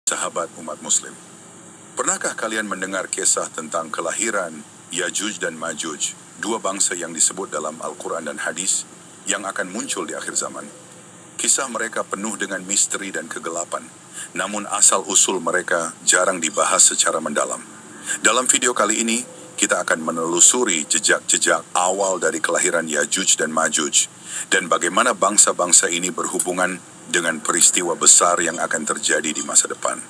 Sahabat umat muslim. Pernahkah kalian mendengar kisah tentang kelahiran Yajuj dan Majuj, dua bangsa yang disebut dalam Al-Quran dan hadis yang akan muncul di akhir zaman? Kisah mereka penuh dengan misteri dan kegelapan, namun asal-usul mereka jarang dibahas secara mendalam. Dalam video kali ini, kita akan menelusuri jejak-jejak awal dari kelahiran Yajuj dan Majuj, dan bagaimana bangsa-bangsa ini berhubungan dengan peristiwa besar yang akan terjadi di masa depan.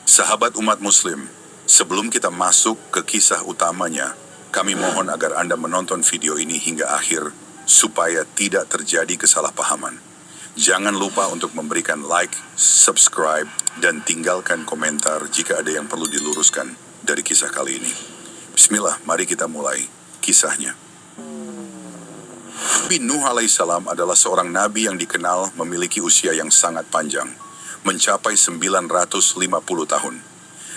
Sahabat umat muslim, sebelum kita masuk ke kisah utamanya, kami mohon agar Anda menonton video ini hingga akhir, supaya tidak terjadi kesalahpahaman. Jangan lupa untuk memberikan like, subscribe, dan tinggalkan komentar jika ada yang perlu diluruskan dari kisah kali ini. Bismillah, mari kita mulai kisahnya. Nabi Nuh alaihissalam adalah seorang nabi yang dikenal memiliki usia yang sangat panjang, mencapai 950 tahun.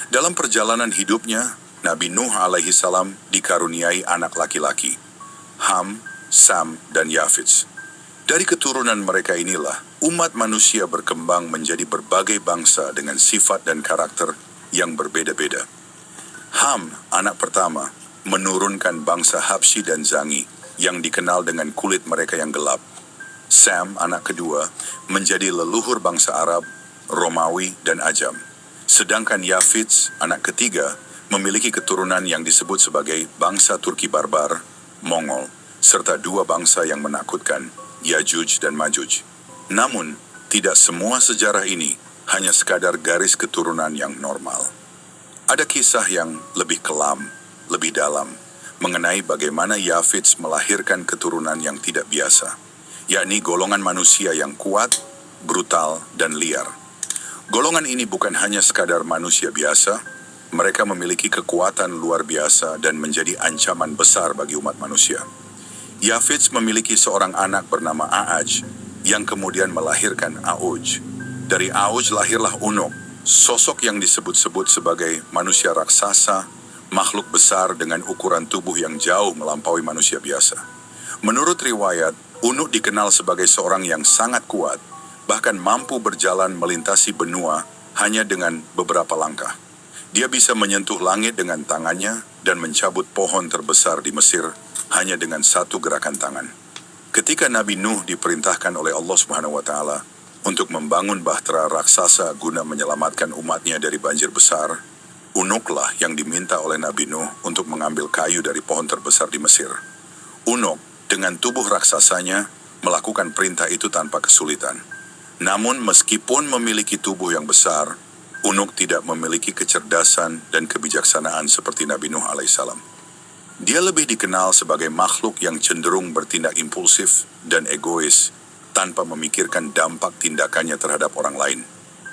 Dalam perjalanan hidupnya, Nabi Nuh alaihissalam dikaruniai anak laki-laki, Ham, Sam, dan Yafits. Dari keturunan mereka inilah, umat manusia berkembang menjadi berbagai bangsa dengan sifat dan karakter yang berbeda-beda. Ham, anak pertama, menurunkan bangsa Habsyi dan Zangi, yang dikenal dengan kulit mereka yang gelap. Sam, anak kedua, menjadi leluhur bangsa Arab, Romawi, dan Ajam. Sedangkan Yafits, anak ketiga, memiliki keturunan yang disebut sebagai bangsa Turki Barbar, Mongol, serta dua bangsa yang menakutkan, Yajuj dan Majuj. Namun, tidak semua sejarah ini hanya sekadar garis keturunan yang normal. Ada kisah yang lebih kelam, lebih dalam, mengenai bagaimana Yafits melahirkan keturunan yang tidak biasa, yakni golongan manusia yang kuat, brutal, dan liar. Golongan ini bukan hanya sekadar manusia biasa, mereka memiliki kekuatan luar biasa dan menjadi ancaman besar bagi umat manusia. Yafits memiliki seorang anak bernama A'aj, yang kemudian melahirkan A'uj. Dari A'uj lahirlah Unuk, sosok yang disebut-sebut sebagai manusia raksasa, makhluk besar dengan ukuran tubuh yang jauh melampaui manusia biasa. Menurut riwayat, Unuk dikenal sebagai seorang yang sangat kuat, bahkan mampu berjalan melintasi benua hanya dengan beberapa langkah. Dia bisa menyentuh langit dengan tangannya dan mencabut pohon terbesar di Mesir hanya dengan satu gerakan tangan. Ketika Nabi Nuh diperintahkan oleh Allah Subhanahu wa Ta'ala untuk membangun bahtera raksasa guna menyelamatkan umatnya dari banjir besar, Unuklah yang diminta oleh Nabi Nuh untuk mengambil kayu dari pohon terbesar di Mesir. Unuk dengan tubuh raksasanya melakukan perintah itu tanpa kesulitan. Namun meskipun memiliki tubuh yang besar, Unuk tidak memiliki kecerdasan dan kebijaksanaan seperti Nabi Nuh alaihissalam. Dia lebih dikenal sebagai makhluk yang cenderung bertindak impulsif dan egois tanpa memikirkan dampak tindakannya terhadap orang lain.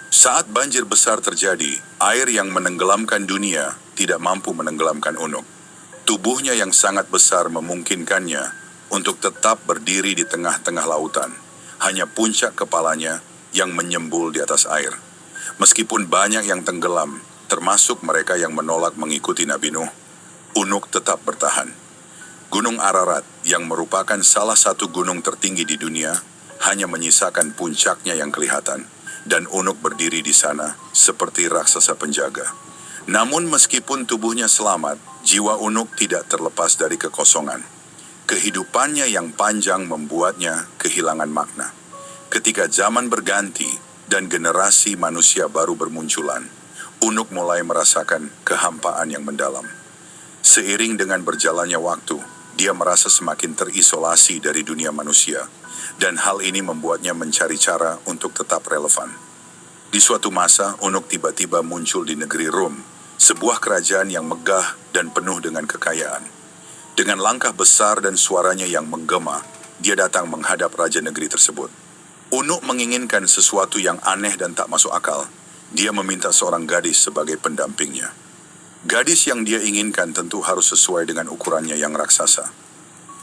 Saat banjir besar terjadi, air yang menenggelamkan dunia tidak mampu menenggelamkan Unuk. Tubuhnya yang sangat besar memungkinkannya untuk tetap berdiri di tengah-tengah lautan. Hanya puncak kepalanya yang menyembul di atas air. Meskipun banyak yang tenggelam, termasuk mereka yang menolak mengikuti Nabi Nuh, Unuk tetap bertahan. Gunung Ararat, yang merupakan salah satu gunung tertinggi di dunia, hanya menyisakan puncaknya yang kelihatan. Dan Unuk berdiri di sana seperti raksasa penjaga. Namun meskipun tubuhnya selamat, jiwa Unuk tidak terlepas dari kekosongan. Kehidupannya yang panjang membuatnya kehilangan makna. Ketika zaman berganti dan generasi manusia baru bermunculan, Unuk mulai merasakan kehampaan yang mendalam. Seiring dengan berjalannya waktu, dia merasa semakin terisolasi dari dunia manusia, dan hal ini membuatnya mencari cara untuk tetap relevan. Di suatu masa, Unuk tiba-tiba muncul di negeri Rum, sebuah kerajaan yang megah dan penuh dengan kekayaan. Dengan langkah besar dan suaranya yang menggema, dia datang menghadap raja negeri tersebut. Unuk menginginkan sesuatu yang aneh dan tak masuk akal. Dia meminta seorang gadis sebagai pendampingnya. Gadis yang dia inginkan tentu harus sesuai dengan ukurannya yang raksasa.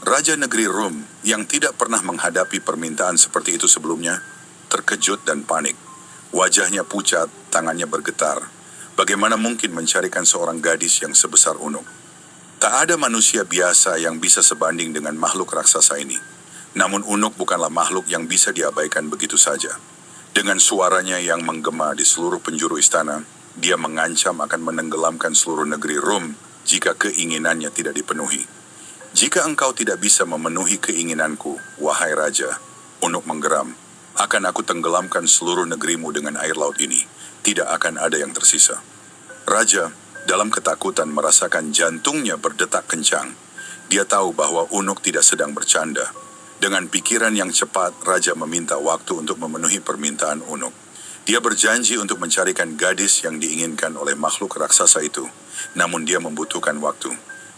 Raja negeri Rum yang tidak pernah menghadapi permintaan seperti itu sebelumnya, terkejut dan panik. Wajahnya pucat, tangannya bergetar. Bagaimana mungkin mencarikan seorang gadis yang sebesar Unuk? Tak ada manusia biasa yang bisa sebanding dengan makhluk raksasa ini. Namun Unuk bukanlah makhluk yang bisa diabaikan begitu saja. Dengan suaranya yang menggema di seluruh penjuru istana, dia mengancam akan menenggelamkan seluruh negeri Rom jika keinginannya tidak dipenuhi. Jika engkau tidak bisa memenuhi keinginanku, wahai raja, Unuk menggeram, akan aku tenggelamkan seluruh negerimu dengan air laut ini. Tidak akan ada yang tersisa. Raja, dalam ketakutan merasakan jantungnya berdetak kencang. Dia tahu bahwa Unuk tidak sedang bercanda. Dengan pikiran yang cepat, Raja meminta waktu untuk memenuhi permintaan Unuk. Dia berjanji untuk mencarikan gadis yang diinginkan oleh makhluk raksasa itu. Namun dia membutuhkan waktu.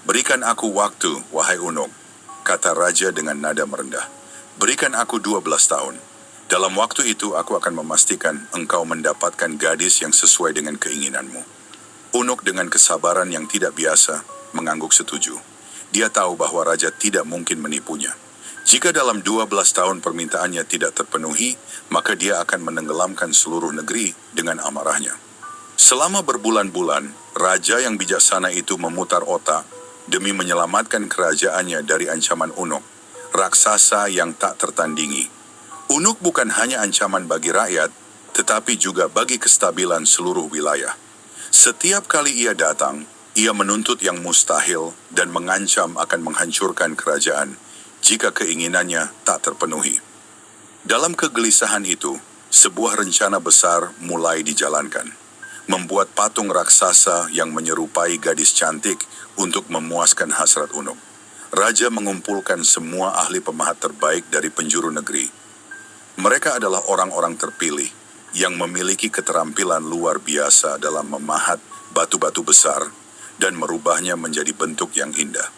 Berikan aku waktu, wahai Unuk, kata Raja dengan nada merendah. Berikan aku 12 tahun. Dalam waktu itu aku akan memastikan engkau mendapatkan gadis yang sesuai dengan keinginanmu. Unuk dengan kesabaran yang tidak biasa mengangguk setuju. Dia tahu bahwa Raja tidak mungkin menipunya. Jika dalam 12 tahun permintaannya tidak terpenuhi, maka dia akan menenggelamkan seluruh negeri dengan amarahnya. Selama berbulan-bulan, Raja yang bijaksana itu memutar otak demi menyelamatkan kerajaannya dari ancaman Unuk, raksasa yang tak tertandingi. Unuk bukan hanya ancaman bagi rakyat, tetapi juga bagi kestabilan seluruh wilayah. Setiap kali ia datang, ia menuntut yang mustahil dan mengancam akan menghancurkan kerajaan jika keinginannya tak terpenuhi. Dalam kegelisahan itu, sebuah rencana besar mulai dijalankan. Membuat patung raksasa yang menyerupai gadis cantik untuk memuaskan hasrat Unuk. Raja mengumpulkan semua ahli pemahat terbaik dari penjuru negeri. Mereka adalah orang-orang terpilih yang memiliki keterampilan luar biasa dalam memahat batu-batu besar dan merubahnya menjadi bentuk yang indah.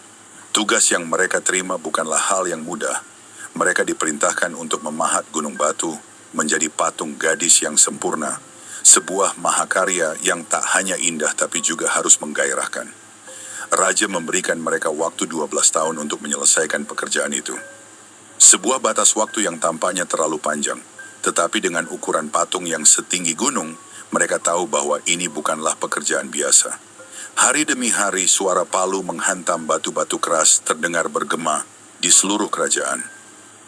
Tugas yang mereka terima bukanlah hal yang mudah. Mereka diperintahkan untuk memahat gunung batu menjadi patung gadis yang sempurna, sebuah mahakarya yang tak hanya indah tapi juga harus menggairahkan. Raja memberikan mereka waktu 12 tahun untuk menyelesaikan pekerjaan itu. Sebuah batas waktu yang tampaknya terlalu panjang, tetapi dengan ukuran patung yang setinggi gunung, mereka tahu bahwa ini bukanlah pekerjaan biasa. Hari demi hari suara palu menghantam batu-batu keras terdengar bergema di seluruh kerajaan.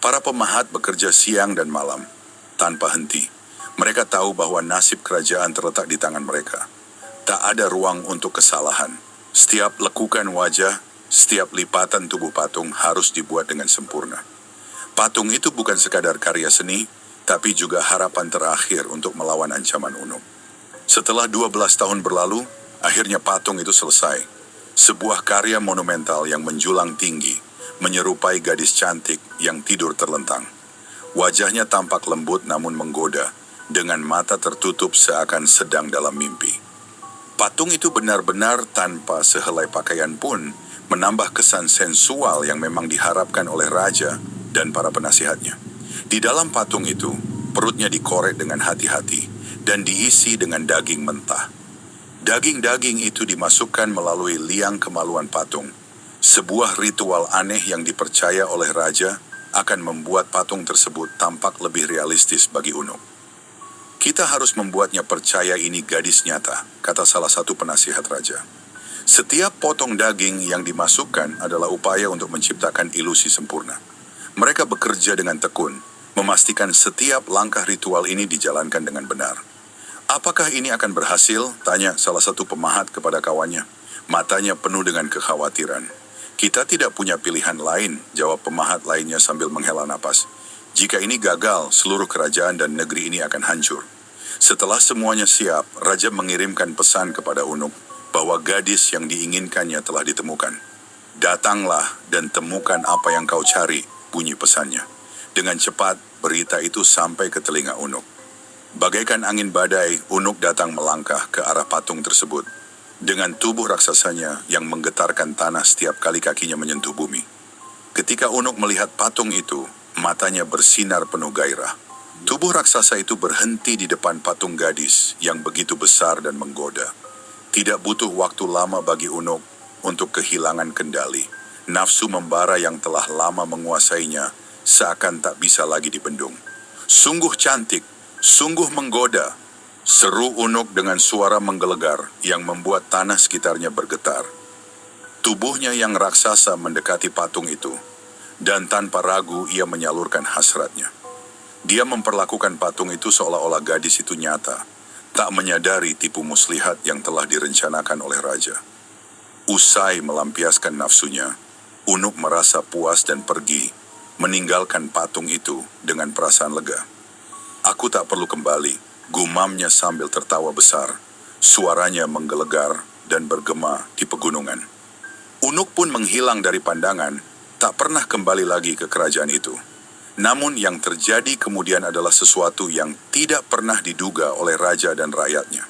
Para pemahat bekerja siang dan malam, tanpa henti. Mereka tahu bahwa nasib kerajaan terletak di tangan mereka. Tak ada ruang untuk kesalahan. Setiap lekukan wajah, setiap lipatan tubuh patung harus dibuat dengan sempurna. Patung itu bukan sekadar karya seni, tapi juga harapan terakhir untuk melawan ancaman Unuk. Setelah 12 tahun berlalu, akhirnya patung itu selesai. Sebuah karya monumental yang menjulang tinggi, menyerupai gadis cantik yang tidur terlentang. Wajahnya tampak lembut namun menggoda, dengan mata tertutup seakan sedang dalam mimpi. Patung itu benar-benar tanpa sehelai pakaian pun menambah kesan sensual yang memang diharapkan oleh Raja dan para penasihatnya. Di dalam patung itu, perutnya dikorek dengan hati-hati dan diisi dengan daging mentah. Daging-daging itu dimasukkan melalui liang kemaluan patung. Sebuah ritual aneh yang dipercaya oleh Raja akan membuat patung tersebut tampak lebih realistis bagi Unuk. Kita harus membuatnya percaya ini gadis nyata, kata salah satu penasihat Raja. Setiap potong daging yang dimasukkan adalah upaya untuk menciptakan ilusi sempurna. Mereka bekerja dengan tekun, memastikan setiap langkah ritual ini dijalankan dengan benar. Apakah ini akan berhasil? Tanya salah satu pemahat kepada kawannya. Matanya penuh dengan kekhawatiran. Kita tidak punya pilihan lain, jawab pemahat lainnya sambil menghela napas. Jika ini gagal, seluruh kerajaan dan negeri ini akan hancur. Setelah semuanya siap, Raja mengirimkan pesan kepada Unuk bahwa gadis yang diinginkannya telah ditemukan. Datanglah dan temukan apa yang kau cari, bunyi pesannya. Dengan cepat, berita itu sampai ke telinga Unuk. Bagaikan angin badai, Unuk datang melangkah ke arah patung tersebut. Dengan tubuh raksasanya yang menggetarkan tanah setiap kali kakinya menyentuh bumi. Ketika Unuk melihat patung itu, matanya bersinar penuh gairah. Tubuh raksasa itu berhenti di depan patung gadis yang begitu besar dan menggoda. Tidak butuh waktu lama bagi Unuk untuk kehilangan kendali. Nafsu membara yang telah lama menguasainya seakan tak bisa lagi dibendung. Sungguh cantik, sungguh menggoda, seru Unuk dengan suara menggelegar yang membuat tanah sekitarnya bergetar. Tubuhnya yang raksasa mendekati patung itu, dan tanpa ragu ia menyalurkan hasratnya. Dia memperlakukan patung itu seolah-olah gadis itu nyata, tak menyadari tipu muslihat yang telah direncanakan oleh raja. Usai melampiaskan nafsunya, Unuk merasa puas dan pergi, meninggalkan patung itu dengan perasaan lega. Aku tak perlu kembali, gumamnya sambil tertawa besar. Suaranya menggelegar dan bergema di pegunungan. Unuk pun menghilang dari pandangan, tak pernah kembali lagi ke kerajaan itu. Namun yang terjadi kemudian adalah sesuatu yang tidak pernah diduga oleh raja dan rakyatnya.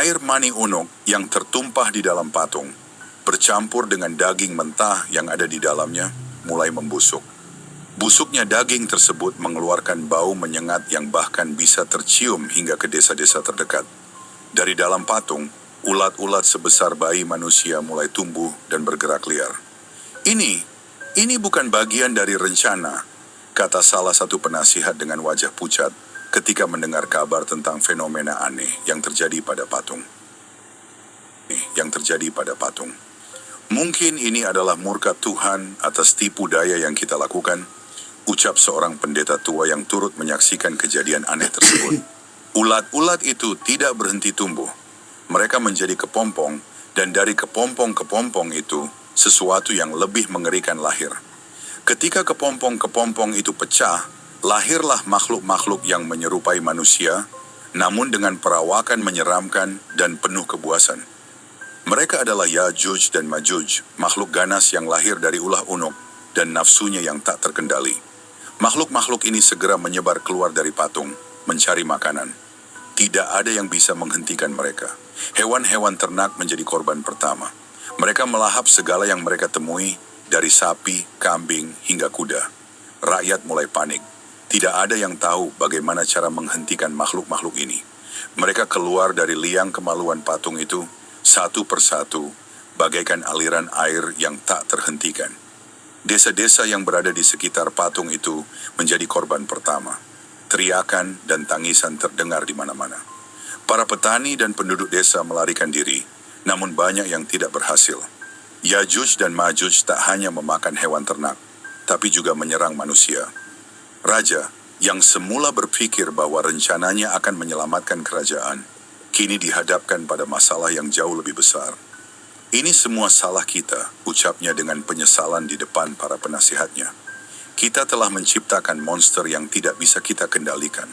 Air mani Unuk yang tertumpah di dalam patung, bercampur dengan daging mentah yang ada di dalamnya, mulai membusuk. Busuknya daging tersebut mengeluarkan bau menyengat yang bahkan bisa tercium hingga ke desa-desa terdekat. Dari dalam patung, ulat-ulat sebesar bayi manusia mulai tumbuh dan bergerak liar. Ini bukan bagian dari rencana, kata salah satu penasihat dengan wajah pucat ketika mendengar kabar tentang fenomena aneh yang terjadi pada patung. Mungkin ini adalah murka Tuhan atas tipu daya yang kita lakukan, ucap seorang pendeta tua yang turut menyaksikan kejadian aneh tersebut. Ulat-ulat itu tidak berhenti tumbuh. Mereka menjadi kepompong, dan dari kepompong-kepompong itu, sesuatu yang lebih mengerikan lahir. Ketika kepompong-kepompong itu pecah, lahirlah makhluk-makhluk yang menyerupai manusia, namun dengan perawakan menyeramkan dan penuh kebuasan. Mereka adalah Yajuj dan Majuj, makhluk ganas yang lahir dari ulah Unuk dan nafsunya yang tak terkendali. Makhluk-makhluk ini segera menyebar keluar dari patung, mencari makanan. Tidak ada yang bisa menghentikan mereka. Hewan-hewan ternak menjadi korban pertama. Mereka melahap segala yang mereka temui, dari sapi, kambing, hingga kuda. Rakyat mulai panik. Tidak ada yang tahu bagaimana cara menghentikan makhluk-makhluk ini. Mereka keluar dari liang kemaluan patung itu, satu persatu, bagaikan aliran air yang tak terhentikan. Desa-desa yang berada di sekitar patung itu menjadi korban pertama. Teriakan dan tangisan terdengar di mana-mana. Para petani dan penduduk desa melarikan diri, namun banyak yang tidak berhasil. Yajuj dan Majuj tak hanya memakan hewan ternak, tapi juga menyerang manusia. Raja, yang semula berpikir bahwa rencananya akan menyelamatkan kerajaan, kini dihadapkan pada masalah yang jauh lebih besar. Ini semua salah kita, ucapnya dengan penyesalan di depan para penasihatnya. Kita telah menciptakan monster yang tidak bisa kita kendalikan.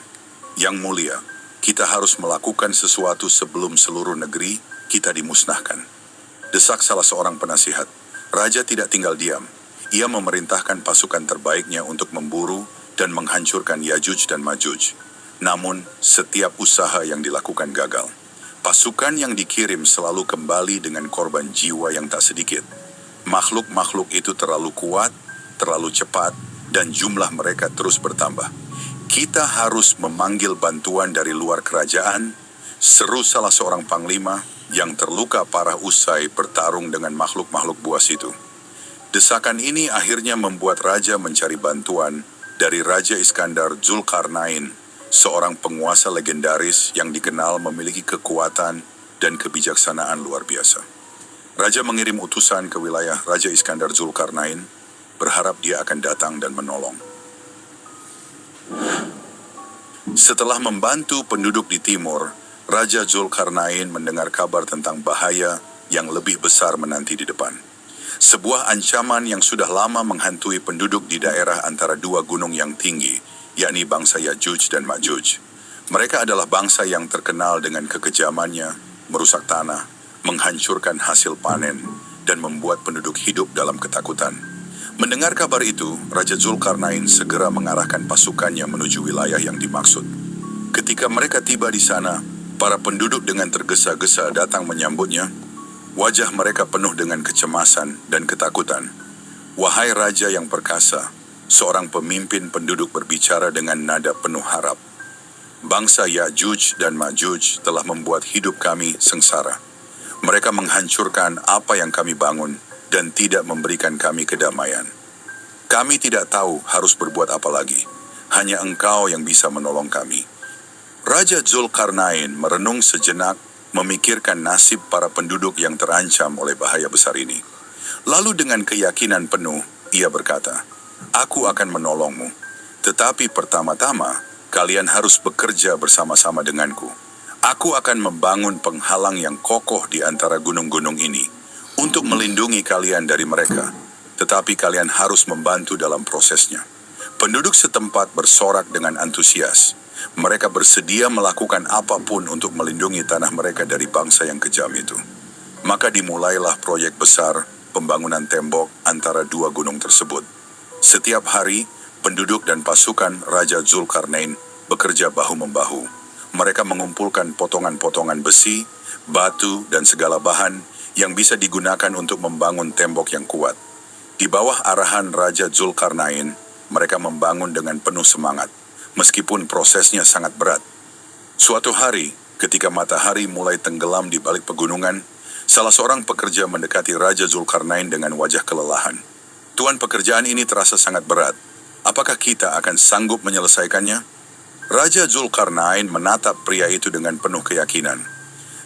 Yang mulia, kita harus melakukan sesuatu sebelum seluruh negeri kita dimusnahkan. Desak salah seorang penasihat. Raja tidak tinggal diam. Ia memerintahkan pasukan terbaiknya untuk memburu dan menghancurkan Yajuj dan Majuj. Namun, setiap usaha yang dilakukan gagal. Pasukan yang dikirim selalu kembali dengan korban jiwa yang tak sedikit. Makhluk-makhluk itu terlalu kuat, terlalu cepat, dan jumlah mereka terus bertambah. Kita harus memanggil bantuan dari luar kerajaan, seru salah seorang panglima yang terluka parah usai bertarung dengan makhluk-makhluk buas itu. Desakan ini akhirnya membuat raja mencari bantuan dari Raja Iskandar Zulkarnain, seorang penguasa legendaris yang dikenal memiliki kekuatan dan kebijaksanaan luar biasa. Raja mengirim utusan ke wilayah Raja Iskandar Zulkarnain, berharap dia akan datang dan menolong. Setelah membantu penduduk di timur, Raja Zulkarnain mendengar kabar tentang bahaya yang lebih besar menanti di depan. Sebuah ancaman yang sudah lama menghantui penduduk di daerah antara dua gunung yang tinggi, yakni bangsa Yajuj dan Majuj. Mereka adalah bangsa yang terkenal dengan kekejamannya, merusak tanah, menghancurkan hasil panen, dan membuat penduduk hidup dalam ketakutan. Mendengar kabar itu, Raja Zulkarnain segera mengarahkan pasukannya menuju wilayah yang dimaksud. Ketika mereka tiba di sana, para penduduk dengan tergesa-gesa datang menyambutnya. Wajah mereka penuh dengan kecemasan dan ketakutan. "Wahai Raja yang perkasa," seorang pemimpin penduduk berbicara dengan nada penuh harap. "Bangsa Yajuj dan Majuj telah membuat hidup kami sengsara. Mereka menghancurkan apa yang kami bangun dan tidak memberikan kami kedamaian. Kami tidak tahu harus berbuat apa lagi. Hanya Engkau yang bisa menolong kami." Raja Zulkarnain merenung sejenak, memikirkan nasib para penduduk yang terancam oleh bahaya besar ini. Lalu dengan keyakinan penuh, ia berkata, "Aku akan menolongmu. Tetapi pertama-tama, kalian harus bekerja bersama-sama denganku. Aku akan membangun penghalang yang kokoh di antara gunung-gunung ini untuk melindungi kalian dari mereka. Tetapi kalian harus membantu dalam prosesnya. Penduduk setempat bersorak dengan antusias. Mereka bersedia melakukan apapun untuk melindungi tanah mereka dari bangsa yang kejam itu. Maka dimulailah proyek besar pembangunan tembok antara dua gunung tersebut. Setiap hari, penduduk dan pasukan Raja Zulkarnain bekerja bahu-membahu. Mereka mengumpulkan potongan-potongan besi, batu, dan segala bahan yang bisa digunakan untuk membangun tembok yang kuat. Di bawah arahan Raja Zulkarnain, mereka membangun dengan penuh semangat, meskipun prosesnya sangat berat. Suatu hari, ketika matahari mulai tenggelam di balik pegunungan, salah seorang pekerja mendekati Raja Zulkarnain dengan wajah kelelahan. "Tuan, pekerjaan ini terasa sangat berat. Apakah kita akan sanggup menyelesaikannya?" Raja Zulkarnain menatap pria itu dengan penuh keyakinan.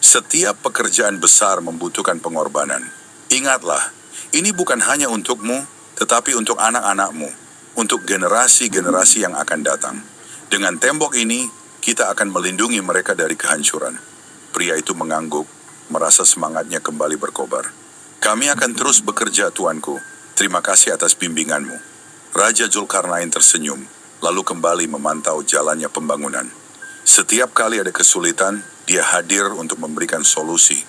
"Setiap pekerjaan besar membutuhkan pengorbanan. Ingatlah, ini bukan hanya untukmu, tetapi untuk anak-anakmu, untuk generasi-generasi yang akan datang. Dengan tembok ini, kita akan melindungi mereka dari kehancuran." Pria itu mengangguk, merasa semangatnya kembali berkobar. "Kami akan terus bekerja, tuanku. Terima kasih atas bimbinganmu." Raja Zulkarnain tersenyum, lalu kembali memantau jalannya pembangunan. Setiap kali ada kesulitan, dia hadir untuk memberikan solusi.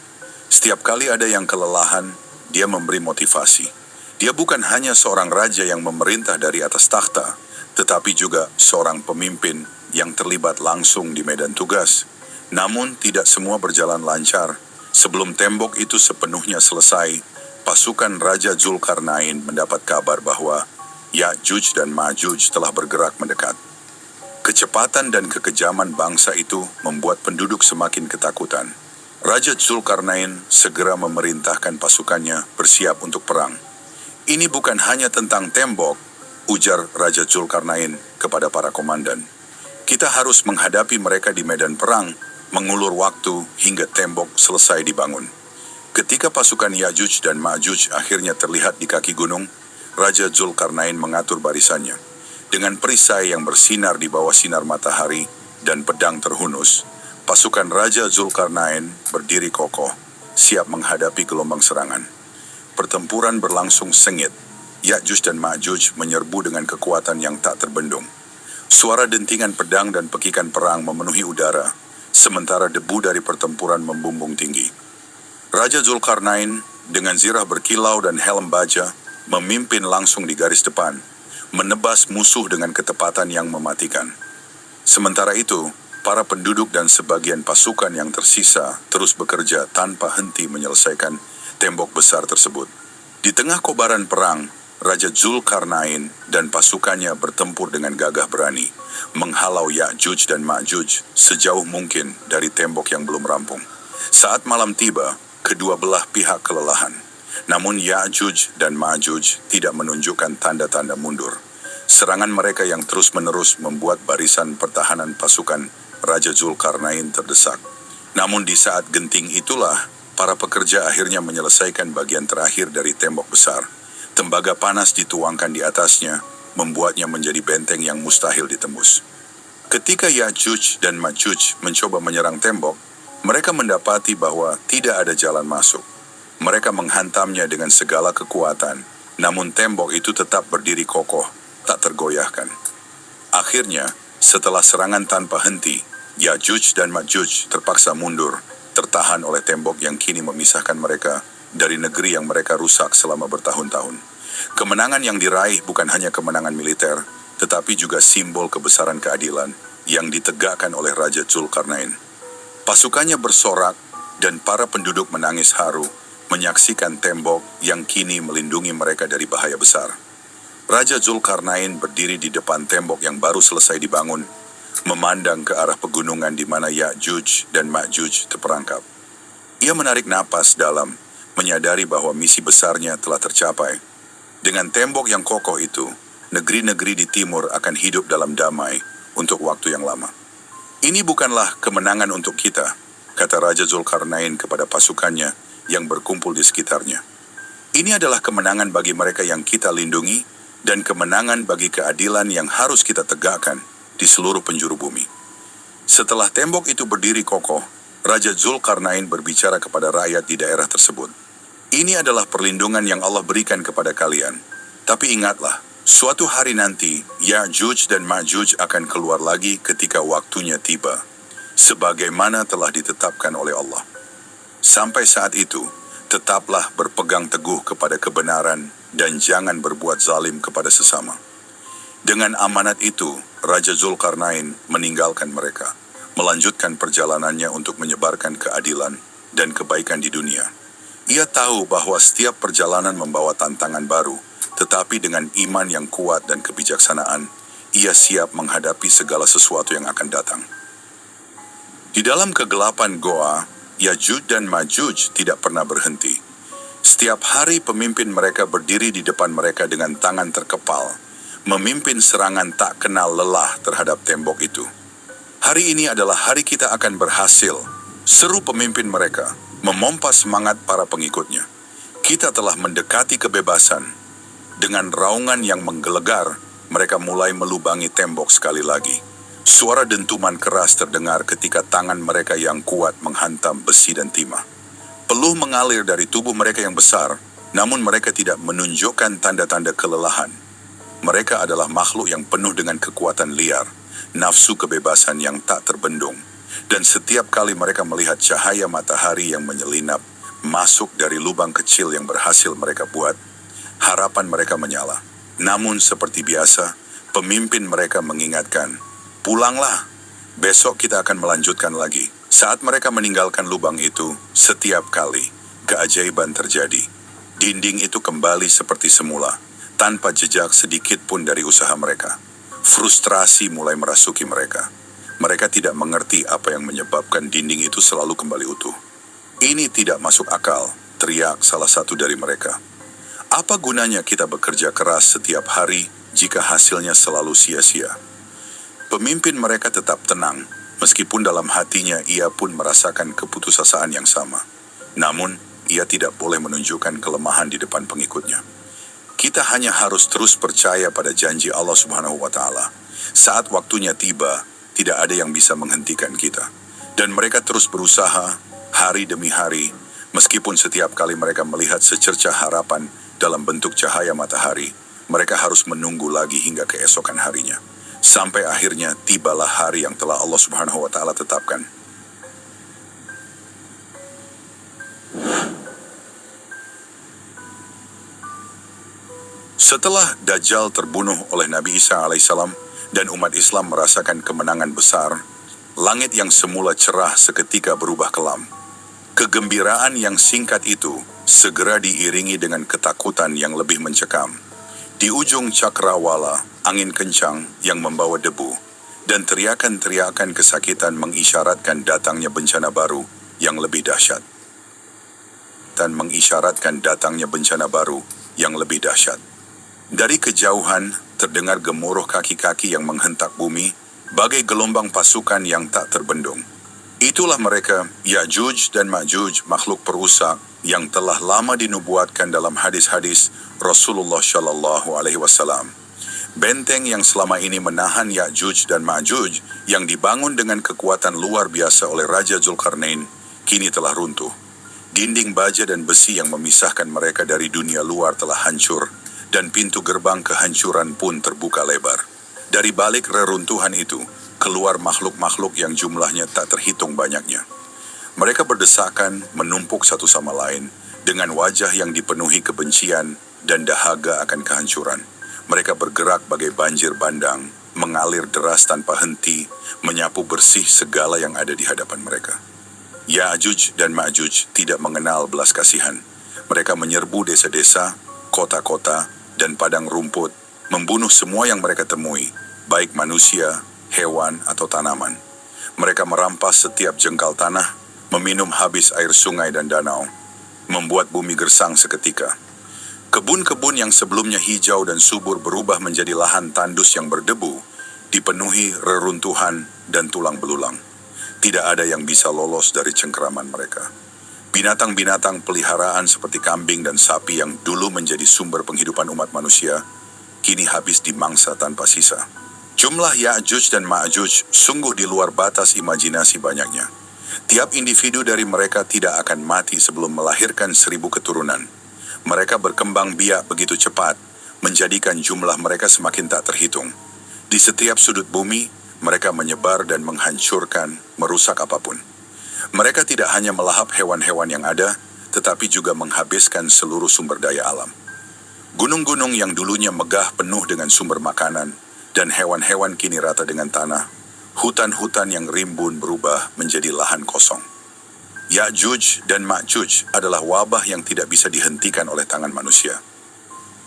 Setiap kali ada yang kelelahan, dia memberi motivasi. Dia bukan hanya seorang raja yang memerintah dari atas takhta, tetapi juga seorang pemimpin yang terlibat langsung di medan tugas. Namun tidak semua berjalan lancar. Sebelum tembok itu sepenuhnya selesai, pasukan Raja Zulkarnain mendapat kabar bahwa Ya'juj dan Ma'juj telah bergerak mendekat. Kecepatan dan kekejaman bangsa itu membuat penduduk semakin ketakutan. Raja Zulkarnain segera memerintahkan pasukannya bersiap untuk perang. "Ini bukan hanya tentang tembok," ujar Raja Zulkarnain kepada para komandan. "Kita harus menghadapi mereka di medan perang, mengulur waktu hingga tembok selesai dibangun." Ketika pasukan Ya'juj dan Ma'juj akhirnya terlihat di kaki gunung, Raja Zulkarnain mengatur barisannya. Dengan perisai yang bersinar di bawah sinar matahari dan pedang terhunus, pasukan Raja Zulkarnain berdiri kokoh, siap menghadapi gelombang serangan. Pertempuran berlangsung sengit. Ya'juj dan Ma'juj menyerbu dengan kekuatan yang tak terbendung. Suara dentingan pedang dan pekikan perang memenuhi udara, sementara debu dari pertempuran membumbung tinggi. Raja Zulkarnain dengan zirah berkilau dan helm baja memimpin langsung di garis depan, menebas musuh dengan ketepatan yang mematikan. Sementara itu, para penduduk dan sebagian pasukan yang tersisa terus bekerja tanpa henti menyelesaikan tembok besar tersebut. Di tengah kobaran perang, Raja Zulkarnain dan pasukannya bertempur dengan gagah berani, menghalau Ya'juj dan Ma'juj sejauh mungkin dari tembok yang belum rampung. Saat malam tiba, kedua belah pihak kelelahan. Namun Ya'juj dan Ma'juj tidak menunjukkan tanda-tanda mundur. Serangan mereka yang terus-menerus membuat barisan pertahanan pasukan Raja Zulkarnain terdesak. Namun di saat genting itulah, para pekerja akhirnya menyelesaikan bagian terakhir dari tembok besar. Tembaga panas dituangkan di atasnya, membuatnya menjadi benteng yang mustahil ditembus. Ketika Ya'juj dan Ma'juj mencoba menyerang tembok, mereka mendapati bahwa tidak ada jalan masuk. Mereka menghantamnya dengan segala kekuatan, namun tembok itu tetap berdiri kokoh, tak tergoyahkan. Akhirnya, setelah serangan tanpa henti, Ya'juj dan Ma'juj terpaksa mundur, tertahan oleh tembok yang kini memisahkan mereka dari negeri yang mereka rusak selama bertahun-tahun. Kemenangan yang diraih bukan hanya kemenangan militer, tetapi juga simbol kebesaran keadilan yang ditegakkan oleh Raja Zulkarnain. Pasukannya bersorak dan para penduduk menangis haru menyaksikan tembok yang kini melindungi mereka dari bahaya besar. Raja Zulkarnain berdiri di depan tembok yang baru selesai dibangun, memandang ke arah pegunungan di mana Ya'juj dan Ma'juj terperangkap. Ia menarik napas dalam, menyadari bahwa misi besarnya telah tercapai. Dengan tembok yang kokoh itu, negeri-negeri di timur akan hidup dalam damai untuk waktu yang lama. "Ini bukanlah kemenangan untuk kita," kata Raja Zulkarnain kepada pasukannya yang berkumpul di sekitarnya. "Ini adalah kemenangan bagi mereka yang kita lindungi dan kemenangan bagi keadilan yang harus kita tegakkan di seluruh penjuru bumi. Setelah tembok itu berdiri kokoh, Raja Zulkarnain berbicara kepada rakyat di daerah tersebut. Ini adalah perlindungan yang Allah berikan kepada kalian. Tapi ingatlah, suatu hari nanti, Ya'juj dan Ma'juj akan keluar lagi ketika waktunya tiba, sebagaimana telah ditetapkan oleh Allah. Sampai saat itu, tetaplah berpegang teguh kepada kebenaran dan jangan berbuat zalim kepada sesama. Dengan amanat itu, Raja Zulkarnain meninggalkan mereka, melanjutkan perjalanannya untuk menyebarkan keadilan dan kebaikan di dunia. Ia tahu bahwa setiap perjalanan membawa tantangan baru, tetapi dengan iman yang kuat dan kebijaksanaan, ia siap menghadapi segala sesuatu yang akan datang. Di dalam kegelapan goa, Ya'juj dan Ma'juj tidak pernah berhenti. Setiap hari pemimpin mereka berdiri di depan mereka dengan tangan terkepal, memimpin serangan tak kenal lelah terhadap tembok itu. Hari ini adalah hari kita akan berhasil, seru pemimpin mereka, memompa semangat para pengikutnya. Kita telah mendekati kebebasan. Dengan raungan yang menggelegar, mereka mulai melubangi tembok sekali lagi. Suara dentuman keras terdengar ketika tangan mereka yang kuat menghantam besi dan timah. Peluh mengalir dari tubuh mereka yang besar, namun mereka tidak menunjukkan tanda-tanda kelelahan. Mereka adalah makhluk yang penuh dengan kekuatan liar, nafsu kebebasan yang tak terbendung, dan setiap kali mereka melihat cahaya matahari yang menyelinap masuk dari lubang kecil yang berhasil mereka buat, harapan mereka menyala. Namun seperti biasa, pemimpin mereka mengingatkan, "Pulanglah, besok kita akan melanjutkan lagi." Saat mereka meninggalkan lubang itu, setiap kali keajaiban terjadi. Dinding itu kembali seperti semula, tanpa jejak sedikit pun dari usaha mereka. Frustrasi mulai merasuki mereka. Mereka tidak mengerti apa yang menyebabkan dinding itu selalu kembali utuh. "Ini tidak masuk akal," teriak salah satu dari mereka. "Apa gunanya kita bekerja keras setiap hari jika hasilnya selalu sia-sia?" Pemimpin mereka tetap tenang, meskipun dalam hatinya ia pun merasakan keputusasaan yang sama. Namun, ia tidak boleh menunjukkan kelemahan di depan pengikutnya. Kita hanya harus terus percaya pada janji Allah Subhanahu wa Ta'ala. Saat waktunya tiba, tidak ada yang bisa menghentikan kita. Dan mereka terus berusaha, hari demi hari, meskipun setiap kali mereka melihat secercah harapan dalam bentuk cahaya matahari, mereka harus menunggu lagi hingga keesokan harinya. Sampai akhirnya tibalah hari yang telah Allah Subhanahu wa Ta'ala tetapkan. Setelah Dajjal terbunuh oleh Nabi Isa alaihissalam dan umat Islam merasakan kemenangan besar, langit yang semula cerah seketika berubah kelam. Kegembiraan yang singkat itu segera diiringi dengan ketakutan yang lebih mencekam. Di ujung cakrawala, angin kencang yang membawa debu, dan teriakan-teriakan kesakitan mengisyaratkan datangnya bencana baru yang lebih dahsyat. Dari kejauhan, terdengar gemuruh kaki-kaki yang menghentak bumi, bagai gelombang pasukan yang tak terbendung. Itulah mereka, Ya'juj dan Ma'juj, makhluk perusak yang telah lama dinubuatkan dalam hadis-hadis Rasulullah Shallallahu Alaihi Wasallam. Benteng yang selama ini menahan Ya'juj dan Ma'juj yang dibangun dengan kekuatan luar biasa oleh Raja Zulkarnain kini telah runtuh. Dinding baja dan besi yang memisahkan mereka dari dunia luar telah hancur dan pintu gerbang kehancuran pun terbuka lebar. Dari balik reruntuhan itu, keluar makhluk-makhluk yang jumlahnya tak terhitung banyaknya. Mereka berdesakan, menumpuk satu sama lain, dengan wajah yang dipenuhi kebencian dan dahaga akan kehancuran. Mereka bergerak bagai banjir bandang, mengalir deras tanpa henti, menyapu bersih segala yang ada di hadapan mereka. Ya'juj dan Ma'juj tidak mengenal belas kasihan. Mereka menyerbu desa-desa, kota-kota, dan padang rumput, membunuh semua yang mereka temui, baik manusia, hewan, atau tanaman. Mereka merampas setiap jengkal tanah, meminum habis air sungai dan danau, membuat bumi gersang seketika. Kebun-kebun yang sebelumnya hijau dan subur berubah menjadi lahan tandus yang berdebu, dipenuhi reruntuhan dan tulang belulang. Tidak ada yang bisa lolos dari cengkeraman mereka. Binatang-binatang peliharaan seperti kambing dan sapi yang dulu menjadi sumber penghidupan umat manusia, kini habis dimangsa tanpa sisa. Jumlah Ya'juj dan Ma'juj sungguh di luar batas imajinasi banyaknya. Tiap individu dari mereka tidak akan mati sebelum melahirkan 1000 keturunan. Mereka berkembang biak begitu cepat, menjadikan jumlah mereka semakin tak terhitung. Di setiap sudut bumi, mereka menyebar dan menghancurkan, merusak apapun. Mereka tidak hanya melahap hewan-hewan yang ada, tetapi juga menghabiskan seluruh sumber daya alam. Gunung-gunung yang dulunya megah penuh dengan sumber makanan, dan hewan-hewan kini rata dengan tanah. Hutan-hutan yang rimbun berubah menjadi lahan kosong. Ya'juj dan Ma'juj adalah wabah yang tidak bisa dihentikan oleh tangan manusia.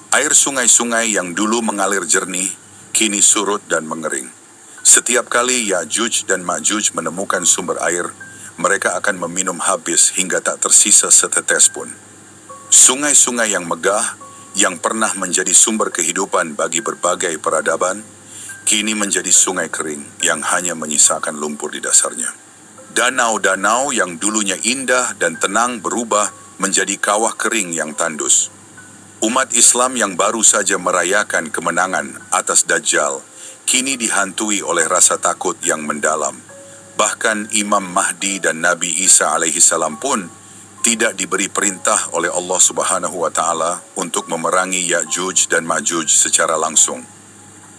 Air sungai-sungai yang dulu mengalir jernih, kini surut dan mengering. Setiap kali Ya'juj dan Ma'juj menemukan sumber air, mereka akan meminum habis hingga tak tersisa setetes pun. Sungai-sungai yang megah, yang pernah menjadi sumber kehidupan bagi berbagai peradaban, kini menjadi sungai kering yang hanya menyisakan lumpur di dasarnya. Danau-danau yang dulunya indah dan tenang berubah menjadi kawah kering yang tandus. Umat Islam yang baru saja merayakan kemenangan atas Dajjal, kini dihantui oleh rasa takut yang mendalam. Bahkan Imam Mahdi dan Nabi Isa alaihissalam pun tidak diberi perintah oleh Allah Subhanahu wa Ta'ala untuk memerangi Ya'juj dan Ma'juj secara langsung.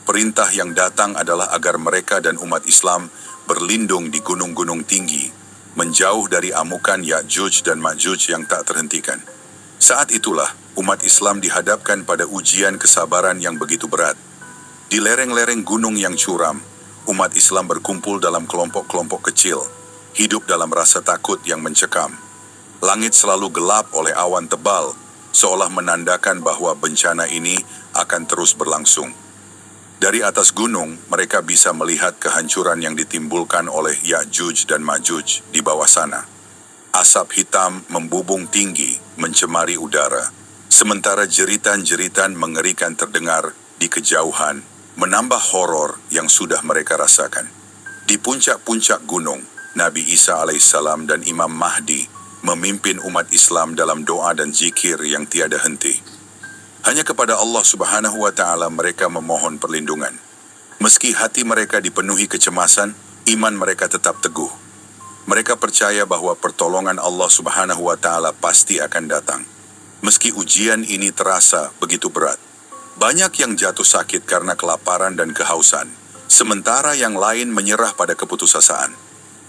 Perintah yang datang adalah agar mereka dan umat Islam berlindung di gunung-gunung tinggi, menjauh dari amukan Ya'juj dan Ma'juj yang tak terhentikan. Saat itulah, umat Islam dihadapkan pada ujian kesabaran yang begitu berat. Di lereng-lereng gunung yang curam, umat Islam berkumpul dalam kelompok-kelompok kecil, hidup dalam rasa takut yang mencekam. Langit selalu gelap oleh awan tebal, seolah menandakan bahwa bencana ini akan terus berlangsung. Dari atas gunung, mereka bisa melihat kehancuran yang ditimbulkan oleh Ya'juj dan Ma'juj di bawah sana. Asap hitam membubung tinggi, mencemari udara. Sementara jeritan-jeritan mengerikan terdengar di kejauhan, menambah horor yang sudah mereka rasakan. Di puncak-puncak gunung, Nabi Isa alaihissalam dan Imam Mahdi memimpin umat Islam dalam doa dan zikir yang tiada henti. Hanya kepada Allah Subhanahu wa Ta'ala mereka memohon perlindungan. Meski hati mereka dipenuhi kecemasan, iman mereka tetap teguh. Mereka percaya bahwa pertolongan Allah Subhanahu wa Ta'ala pasti akan datang. Meski ujian ini terasa begitu berat. Banyak yang jatuh sakit karena kelaparan dan kehausan, sementara yang lain menyerah pada keputusasaan.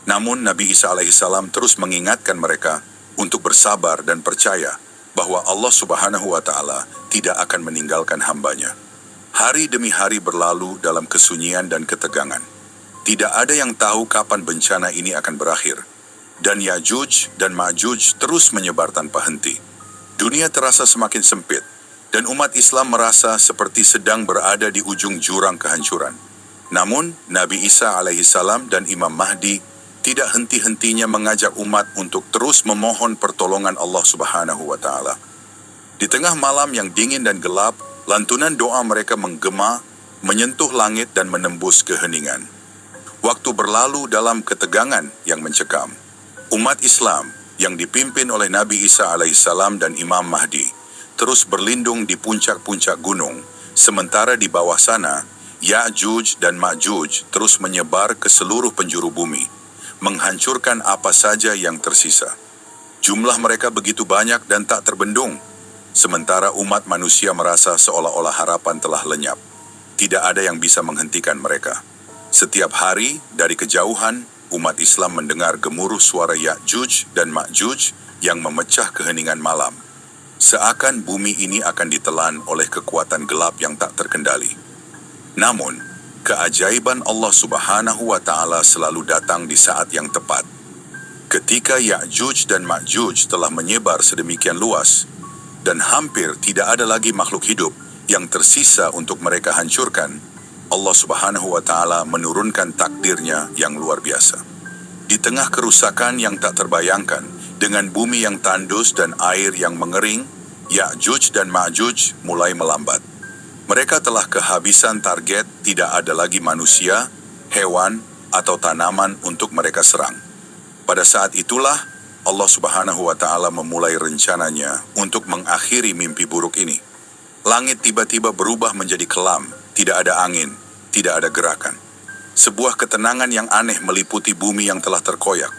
Namun Nabi Isa alaihissalam terus mengingatkan mereka untuk bersabar dan percaya bahwa Allah Subhanahu wa Ta'ala tidak akan meninggalkan hambanya. Hari demi hari berlalu dalam kesunyian dan ketegangan. Tidak ada yang tahu kapan bencana ini akan berakhir. Dan Ya'juj dan Ma'juj terus menyebar tanpa henti. Dunia terasa semakin sempit, dan umat Islam merasa seperti sedang berada di ujung jurang kehancuran. Namun, Nabi Isa alaihissalam dan Imam Mahdi tidak henti-hentinya mengajak umat untuk terus memohon pertolongan Allah Subhanahu wa Ta'ala. Di tengah malam yang dingin dan gelap, lantunan doa mereka menggema, menyentuh langit dan menembus keheningan. Waktu berlalu dalam ketegangan yang mencekam. Umat Islam yang dipimpin oleh Nabi Isa alaihissalam dan Imam Mahdi terus berlindung di puncak-puncak gunung, sementara di bawah sana, Ya'juj dan Ma'juj terus menyebar ke seluruh penjuru bumi, menghancurkan apa saja yang tersisa. Jumlah mereka begitu banyak dan tak terbendung, sementara umat manusia merasa seolah-olah harapan telah lenyap. Tidak ada yang bisa menghentikan mereka. Setiap hari, dari kejauhan, umat Islam mendengar gemuruh suara Ya'juj dan Ma'juj yang memecah keheningan malam. Seakan bumi ini akan ditelan oleh kekuatan gelap yang tak terkendali. Namun, keajaiban Allah Subhanahu wa Ta'ala selalu datang di saat yang tepat. Ketika Ya'juj dan Ma'juj telah menyebar sedemikian luas, dan hampir tidak ada lagi makhluk hidup yang tersisa untuk mereka hancurkan, Allah Subhanahu wa Ta'ala menurunkan takdirnya yang luar biasa. Di tengah kerusakan yang tak terbayangkan, dengan bumi yang tandus dan air yang mengering, Ya'juj dan Ma'juj mulai melambat. Mereka telah kehabisan target, tidak ada lagi manusia, hewan, atau tanaman untuk mereka serang. Pada saat itulah, Allah Subhanahu wa Ta'ala memulai rencananya untuk mengakhiri mimpi buruk ini. Langit tiba-tiba berubah menjadi kelam, tidak ada angin, tidak ada gerakan. Sebuah ketenangan yang aneh meliputi bumi yang telah terkoyak.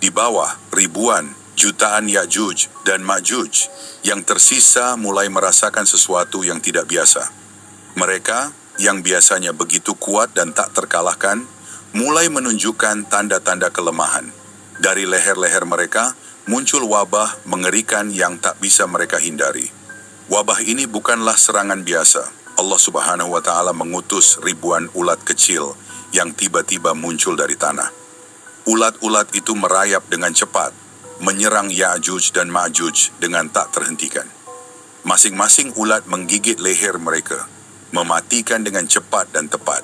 Di bawah, ribuan, jutaan Ya'juj dan Ma'juj yang tersisa mulai merasakan sesuatu yang tidak biasa. Mereka, yang biasanya begitu kuat dan tak terkalahkan, mulai menunjukkan tanda-tanda kelemahan. Dari leher-leher mereka, muncul wabah mengerikan yang tak bisa mereka hindari. Wabah ini bukanlah serangan biasa. Allah Subhanahu wa Ta'ala mengutus ribuan ulat kecil yang tiba-tiba muncul dari tanah. Ulat-ulat itu merayap dengan cepat, menyerang Ya'juj dan Ma'juj dengan tak terhentikan. Masing-masing ulat menggigit leher mereka, mematikan dengan cepat dan tepat.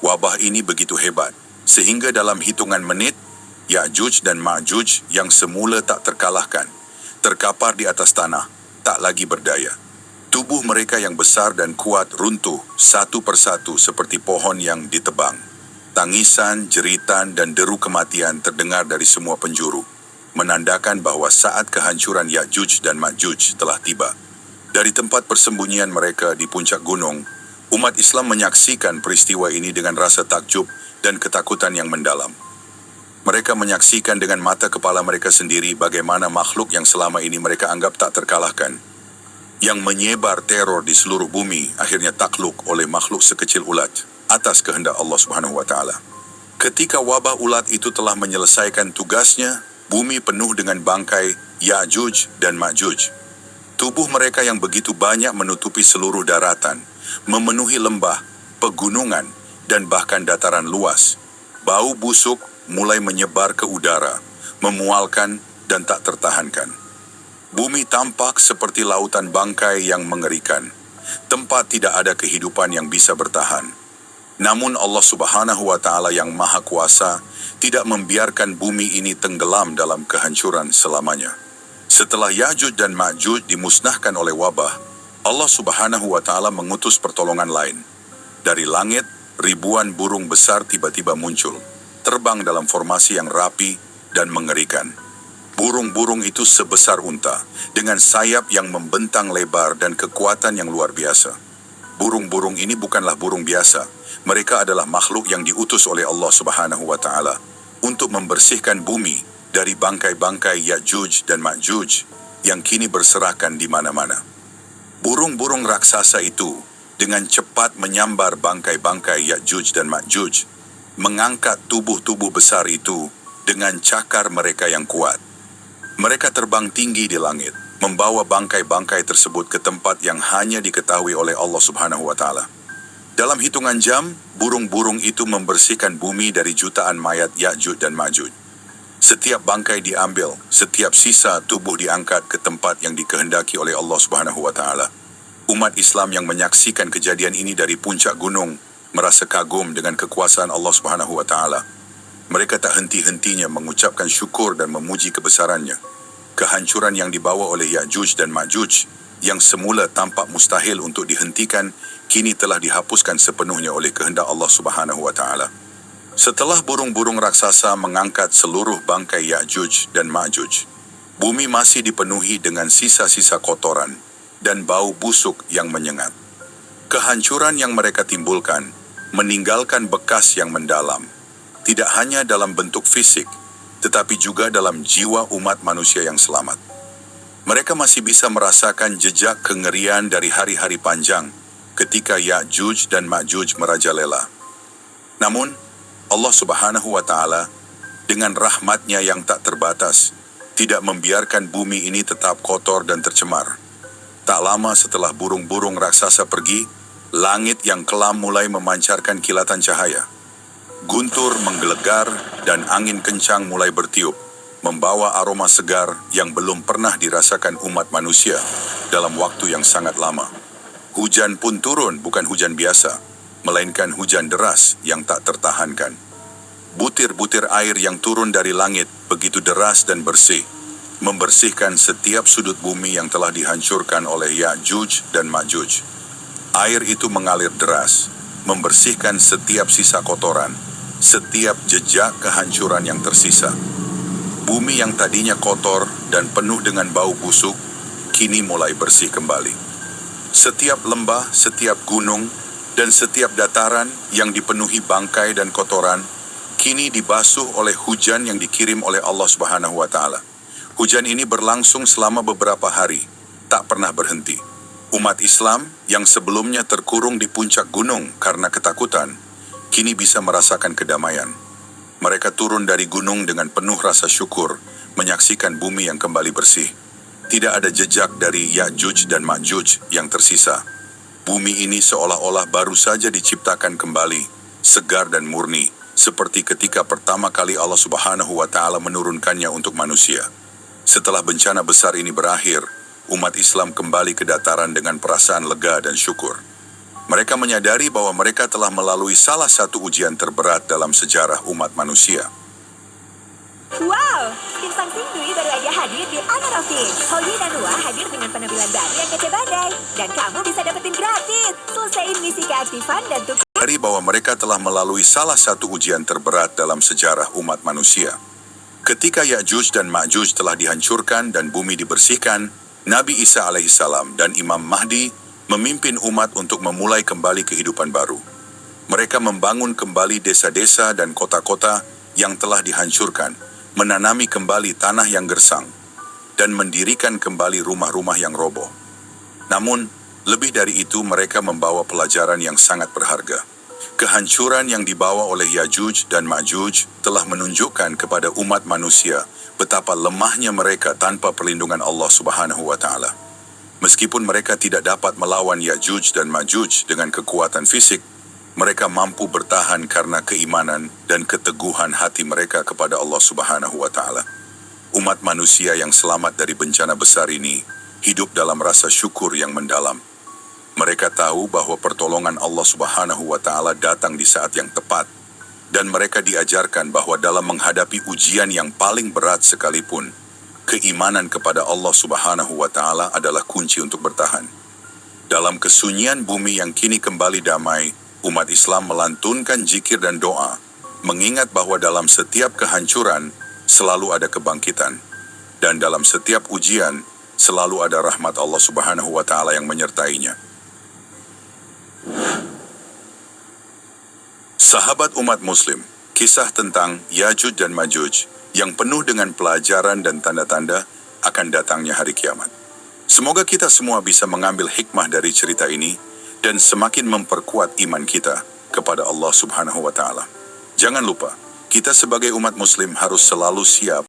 Wabah ini begitu hebat, sehingga dalam hitungan menit, Ya'juj dan Ma'juj yang semula tak terkalahkan, terkapar di atas tanah, tak lagi berdaya. Tubuh mereka yang besar dan kuat runtuh satu persatu seperti pohon yang ditebang. Tangisan, jeritan, dan deru kematian terdengar dari semua penjuru, menandakan bahwa saat kehancuran Ya'juj dan Ma'juj telah tiba. Dari tempat persembunyian mereka di puncak gunung, umat Islam menyaksikan peristiwa ini dengan rasa takjub dan ketakutan yang mendalam. Mereka menyaksikan dengan mata kepala mereka sendiri bagaimana makhluk yang selama ini mereka anggap tak terkalahkan, yang menyebar teror di seluruh bumi, akhirnya takluk oleh makhluk sekecil ulat atas kehendak Allah Subhanahu wa Ta'ala. Ketika wabah ulat itu telah menyelesaikan tugasnya, bumi penuh dengan bangkai Ya'juj dan Ma'juj. Tubuh mereka yang begitu banyak menutupi seluruh daratan, memenuhi lembah, pegunungan, dan bahkan dataran luas. Bau busuk mulai menyebar ke udara, memualkan dan tak tertahankan. Bumi tampak seperti lautan bangkai yang mengerikan. Tempat tidak ada kehidupan yang bisa bertahan. Namun Allah Subhanahu wa Ta'ala yang Maha Kuasa tidak membiarkan bumi ini tenggelam dalam kehancuran selamanya. Setelah Ya'juj dan Ma'juj dimusnahkan oleh wabah, Allah Subhanahu wa Ta'ala mengutus pertolongan lain. Dari langit, ribuan burung besar tiba-tiba muncul, terbang dalam formasi yang rapi dan mengerikan. Burung-burung itu sebesar unta, dengan sayap yang membentang lebar dan kekuatan yang luar biasa. Burung-burung ini bukanlah burung biasa. Mereka adalah makhluk yang diutus oleh Allah Subhanahu wa Ta'ala untuk membersihkan bumi dari bangkai-bangkai Ya'juj dan Ma'juj yang kini berserakan di mana-mana. Burung-burung raksasa itu dengan cepat menyambar bangkai-bangkai Ya'juj dan Ma'juj, mengangkat tubuh-tubuh besar itu dengan cakar mereka yang kuat. Mereka terbang tinggi di langit, membawa bangkai-bangkai tersebut ke tempat yang hanya diketahui oleh Allah Subhanahu wa Ta'ala. Dalam hitungan jam, burung-burung itu membersihkan bumi dari jutaan mayat Ya'juj dan Ma'juj. Setiap bangkai diambil, setiap sisa tubuh diangkat ke tempat yang dikehendaki oleh Allah Subhanahu wa Ta'ala. Umat Islam yang menyaksikan kejadian ini dari puncak gunung merasa kagum dengan kekuasaan Allah Subhanahu wa Ta'ala. Mereka tak henti-hentinya mengucapkan syukur dan memuji kebesarannya. Kehancuran yang dibawa oleh Ya'juj dan Ma'juj yang semula tampak mustahil untuk dihentikan, kini telah dihapuskan sepenuhnya oleh kehendak Allah Subhanahu wa Ta'ala. Setelah burung-burung raksasa mengangkat seluruh bangkai Ya'juj dan Ma'juj, bumi masih dipenuhi dengan sisa-sisa kotoran dan bau busuk yang menyengat. Kehancuran yang mereka timbulkan meninggalkan bekas yang mendalam, tidak hanya dalam bentuk fisik, tetapi juga dalam jiwa umat manusia yang selamat. Mereka masih bisa merasakan jejak kengerian dari hari-hari panjang ketika Ya'juj dan Ma'juj merajalela. Namun, Allah Subhanahu wa Ta'ala dengan rahmatnya yang tak terbatas tidak membiarkan bumi ini tetap kotor dan tercemar. Tak lama setelah burung-burung raksasa pergi, langit yang kelam mulai memancarkan kilatan cahaya. Guntur menggelegar dan angin kencang mulai bertiup, membawa aroma segar yang belum pernah dirasakan umat manusia dalam waktu yang sangat lama. Hujan pun turun, bukan hujan biasa, melainkan hujan deras yang tak tertahankan. Butir-butir air yang turun dari langit begitu deras dan bersih, membersihkan setiap sudut bumi yang telah dihancurkan oleh Ya'juj dan Ma'juj. Air itu mengalir deras, membersihkan setiap sisa kotoran, setiap jejak kehancuran yang tersisa. Bumi yang tadinya kotor dan penuh dengan bau busuk, kini mulai bersih kembali. Setiap lembah, setiap gunung, dan setiap dataran yang dipenuhi bangkai dan kotoran, kini dibasuh oleh hujan yang dikirim oleh Allah Subhanahu wa Ta'ala. Hujan ini berlangsung selama beberapa hari, tak pernah berhenti. Umat Islam yang sebelumnya terkurung di puncak gunung karena ketakutan, kini bisa merasakan kedamaian. Mereka turun dari gunung dengan penuh rasa syukur, menyaksikan bumi yang kembali bersih. Tidak ada jejak dari Ya'juj dan Ma'juj yang tersisa. Bumi ini seolah-olah baru saja diciptakan kembali, segar dan murni, seperti ketika pertama kali Allah Subhanahu wa Ta'ala menurunkannya untuk manusia. Setelah bencana besar ini berakhir, umat Islam kembali ke dataran dengan perasaan lega dan syukur. Mereka menyadari bahwa mereka telah melalui salah satu ujian terberat dalam sejarah umat manusia. Wow, tim Sang Sing Dui baru aja hadir di Honor of Kings. Hoyi dan Noah hadir dengan penampilan baru yang kece badai. Dan kamu bisa dapetin gratis. Selesaiin misi keaktifan dan tugas. Dari bahwa mereka telah melalui salah satu ujian terberat dalam sejarah umat manusia. Ketika Ya'juj dan Ma'juj telah dihancurkan dan bumi dibersihkan, Nabi Isa alaihissalam dan Imam Mahdi memimpin umat untuk memulai kembali kehidupan baru. Mereka membangun kembali desa-desa dan kota-kota yang telah dihancurkan, menanami kembali tanah yang gersang, dan mendirikan kembali rumah-rumah yang roboh. Namun, lebih dari itu mereka membawa pelajaran yang sangat berharga. Kehancuran yang dibawa oleh Ya'juj dan Ma'juj telah menunjukkan kepada umat manusia betapa lemahnya mereka tanpa perlindungan Allah Subhanahu wa Ta'ala. Meskipun mereka tidak dapat melawan Ya'juj dan Ma'juj dengan kekuatan fisik, mereka mampu bertahan karena keimanan dan keteguhan hati mereka kepada Allah Subhanahu wa Ta'ala. Umat manusia yang selamat dari bencana besar ini hidup dalam rasa syukur yang mendalam. Mereka tahu bahwa pertolongan Allah Subhanahu wa Ta'ala datang di saat yang tepat, dan mereka diajarkan bahwa dalam menghadapi ujian yang paling berat sekalipun, keimanan kepada Allah Subhanahu wa Ta'ala adalah kunci untuk bertahan. Dalam kesunyian bumi yang kini kembali damai, umat Islam melantunkan zikir dan doa, mengingat bahwa dalam setiap kehancuran selalu ada kebangkitan, dan dalam setiap ujian selalu ada rahmat Allah Subhanahu wa Ta'ala yang menyertainya. Sahabat umat muslim, kisah tentang Ya'juj dan Ma'juj yang penuh dengan pelajaran dan tanda-tanda akan datangnya hari kiamat. Semoga kita semua bisa mengambil hikmah dari cerita ini dan semakin memperkuat iman kita kepada Allah Subhanahu wa Ta'ala. Jangan lupa, kita sebagai umat muslim harus selalu siap